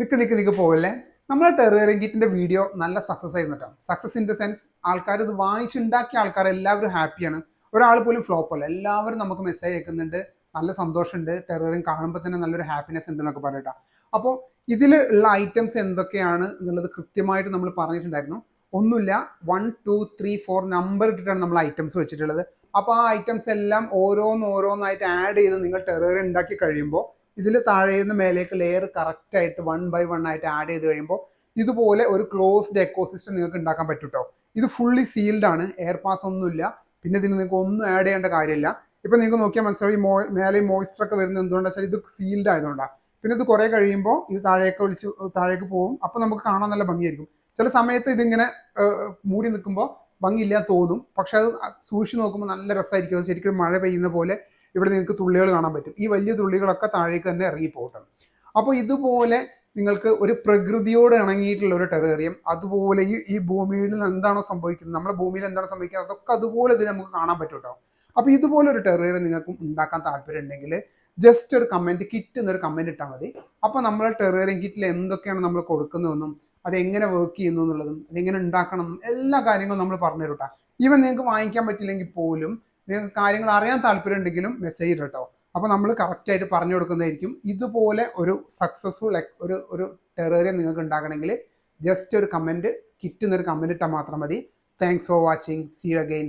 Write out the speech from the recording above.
നിക്ക് പോകല്ലേ. നമ്മളെ terrarium കിറ്റിന്റെ video നല്ല സക്സസ് ആയിരുന്നു കേട്ടോ. സക്സസ് ഇൻ ദ സെൻസ് ആൾക്കാർ ഇത് വാങ്ങിച്ചുണ്ടാക്കിയ ആൾക്കാർ എല്ലാവരും ഹാപ്പിയാണ്. ഒരാൾ പോലും ഫ്ലോപ്പ് അല്ല. എല്ലാവരും നമുക്ക് മെസ്സേജ് അയക്കുന്നുണ്ട്, നല്ല സന്തോഷമുണ്ട്, ടെറേറിയം കാണുമ്പോൾ തന്നെ നല്ലൊരു ഹാപ്പിനെസ് ഉണ്ട് എന്നൊക്കെ പറഞ്ഞിട്ടാ. അപ്പോൾ ഇതിൽ ഉള്ള ഐറ്റംസ് എന്തൊക്കെയാണ് എന്നുള്ളത് കൃത്യമായിട്ട് നമ്മൾ പറഞ്ഞിട്ടുണ്ടായിരുന്നു. ഒന്നുമില്ല, 1 2 3 4 നമ്പർ ഇട്ടിട്ടാണ് നമ്മൾ ഐറ്റംസ് വെച്ചിട്ടുള്ളത്. അപ്പോൾ ആ ഐറ്റംസ് എല്ലാം ഓരോന്നായിട്ട് ആഡ് ചെയ്ത് നിങ്ങൾ ടെറേറിയം ഉണ്ടാക്കി കഴിയുമ്പോൾ ഇതിൽ താഴേന്ന് മേലേക്ക് ലെയർ കറക്റ്റ് ആയിട്ട് 1 by 1 ആയിട്ട് ആഡ് ചെയ്ത് കഴിയുമ്പോൾ ഇതുപോലെ ഒരു ക്ലോസ്ഡ് എക്കോസിസ്റ്റം നിങ്ങൾക്ക് ഉണ്ടാക്കാൻ പറ്റും കേട്ടോ. ഇത് ഫുള്ളി സീൽഡ് ആണ്, എയർ പാസ് ഒന്നുമില്ല. പിന്നെ ഇതിന് നിങ്ങൾക്ക് ഒന്നും ആഡ് ചെയ്യേണ്ട കാര്യമില്ല. ഇപ്പം നിങ്ങൾക്ക് നോക്കിയാൽ മനസ്സിലാവും മേലെ മോയ്സ്ചർ ഒക്കെ വരുന്നത് എന്തുകൊണ്ടാണ് വെച്ചാൽ ഇത് സീൽഡ് ആയതുകൊണ്ടാണ്. പിന്നെ ഇത് കുറേ കഴിയുമ്പോൾ ഇത് താഴേക്ക് പോകും. അപ്പോൾ നമുക്ക് കാണാൻ നല്ല ഭംഗിയായിരിക്കും. ചില സമയത്ത് ഇതിങ്ങനെ മൂടി നിൽക്കുമ്പോൾ ഭംഗിയില്ല തോന്നും, പക്ഷെ അത് സൂക്ഷിച്ച് നോക്കുമ്പോൾ നല്ല രസമായിരിക്കും. അത് ശരിക്കും മഴ പെയ്യുന്ന പോലെ ഇവിടെ നിങ്ങൾക്ക് തുള്ളികൾ കാണാൻ പറ്റും. ഈ വലിയ തുള്ളികളൊക്കെ താഴേക്ക് തന്നെ ഇറങ്ങി പോകണം. അപ്പോൾ ഇതുപോലെ നിങ്ങൾക്ക് ഒരു പ്രകൃതിയോട് ഇണങ്ങിയിട്ടുള്ള ഒരു ടെറേറിയം, അതുപോലെ ഈ ഭൂമിയിൽ എന്താണോ സംഭവിക്കുന്നത്, നമ്മുടെ ഭൂമിയിൽ എന്താണ് സംഭവിക്കുന്നത്, അതൊക്കെ അതുപോലെ ഇത് നമുക്ക് കാണാൻ പറ്റും കേട്ടോ. അപ്പോൾ ഇതുപോലെ ഒരു ടെറേറിയം നിങ്ങൾക്ക് ഉണ്ടാക്കാൻ താല്പര്യം ഉണ്ടെങ്കിൽ ജസ്റ്റ് ഒരു കമൻറ്റ്, കിറ്റ് എന്നൊരു കമൻറ്റ് ഇട്ടാൽ മതി. അപ്പോൾ നമ്മൾ ടെറേറിയം കിറ്റിൽ എന്തൊക്കെയാണ് നമ്മൾ കൊടുക്കുന്നതെന്നും അതെങ്ങനെ വർക്ക് ചെയ്യുന്നു എന്നുള്ളതും അതെങ്ങനെ ഉണ്ടാക്കണം എല്ലാ കാര്യങ്ങളും നമ്മൾ പറഞ്ഞു തരും കേട്ടോ. ഈവൻ നിങ്ങൾക്ക് വാങ്ങിക്കാൻ പറ്റില്ലെങ്കിൽ പോലും നിങ്ങൾക്ക് കാര്യങ്ങൾ അറിയാൻ താല്പര്യം ഉണ്ടെങ്കിലും മെസ്സേജ് ഇടും കേട്ടോ. അപ്പോൾ നമ്മൾ കറക്റ്റായിട്ട് പറഞ്ഞു കൊടുക്കുന്നതായിരിക്കും. ഇതുപോലെ ഒരു സക്സസ്ഫുൾ ഒരു ടെറേറിയം നിങ്ങൾക്ക് ഉണ്ടാക്കണമെങ്കിൽ ജസ്റ്റ് ഒരു കമൻറ്റ്, കിറ്റ് എന്നൊരു കമൻറ്റ് ഇട്ടാൽ മാത്രം മതി. Thanks for watching. See you again.